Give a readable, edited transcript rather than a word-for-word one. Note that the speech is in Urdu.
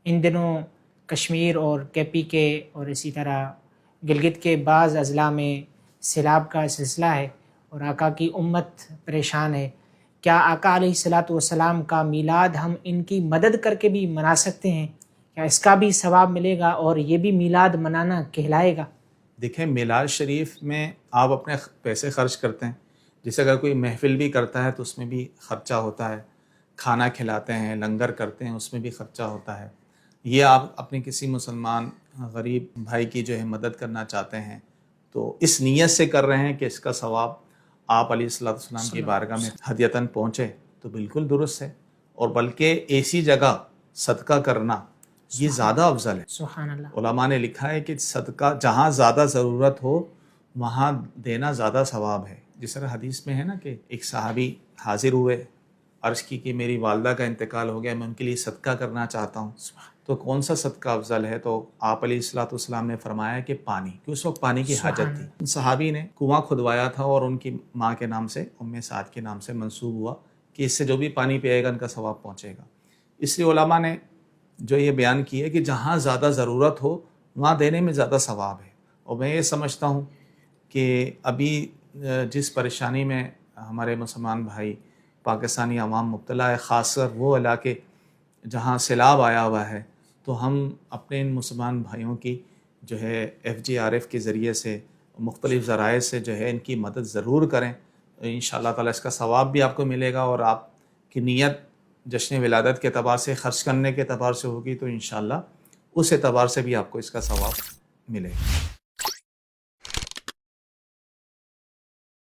ان دنوں کشمیر اور کے پی کے اور اسی طرح گلگت کے بعض اضلاع میں سیلاب کا سلسلہ ہے اور آقا کی امت پریشان ہے. کیا آقا علیہ الصلاۃ والسلام کا میلاد ہم ان کی مدد کر کے بھی منا سکتے ہیں؟ کیا اس کا بھی ثواب ملے گا اور یہ بھی میلاد منانا کہلائے گا؟ دیکھیں، میلاد شریف میں آپ اپنے پیسے خرچ کرتے ہیں. جیسے اگر کوئی محفل بھی کرتا ہے تو اس میں بھی خرچہ ہوتا ہے، کھانا کھلاتے ہیں، لنگر کرتے ہیں، اس میں بھی خرچہ ہوتا ہے. یہ آپ اپنے کسی مسلمان غریب بھائی کی جو ہے مدد کرنا چاہتے ہیں تو اس نیت سے کر رہے ہیں کہ اس کا ثواب آپ علیہ الصلوۃ والسلام کی بارگاہ میں ہدیتاً پہنچے تو بالکل درست ہے. اور بلکہ ایسی جگہ صدقہ کرنا یہ زیادہ افضل ہے. سبحان اللہ. علماء نے لکھا ہے کہ صدقہ جہاں زیادہ ضرورت ہو وہاں دینا زیادہ ثواب ہے. جس طرح حدیث میں ہے نا کہ ایک صحابی حاضر ہوئے، عرض کی کہ میری والدہ کا انتقال ہو گیا، میں ان کے لیے صدقہ کرنا چاہتا ہوں، تو کون سا صدقہ افضل ہے؟ تو آپ علیہ الصلوۃ والسلام نے فرمایا کہ پانی، کہ اس وقت پانی کی حاجت تھی. صحابی نے کنواں کھدوایا تھا اور ان کی ماں کے نام سے، ام سعد کے نام سے منسوب ہوا کہ اس سے جو بھی پانی پیے گا ان کا ثواب پہنچے گا. اس لیے علماء نے جو یہ بیان کی ہے کہ جہاں زیادہ ضرورت ہو وہاں دینے میں زیادہ ثواب ہے. اور میں یہ سمجھتا ہوں کہ ابھی جس پریشانی میں ہمارے مسلمان بھائی پاکستانی عوام مبتلا ہے، خاص کر وہ علاقے جہاں سیلاب آیا ہوا ہے، تو ہم اپنے ان مسلمان بھائیوں کی جو ہے FGRF کے ذریعے سے مختلف ذرائع سے جو ہے ان کی مدد ضرور کریں. انشاءاللہ تعالیٰ اس کا ثواب بھی آپ کو ملے گا اور آپ کی نیت جشن ولادت کے اعتبار سے، خرچ کرنے کے اعتبار سے ہوگی تو انشاءاللہ اس اعتبار سے بھی آپ کو اس کا ثواب ملے گا.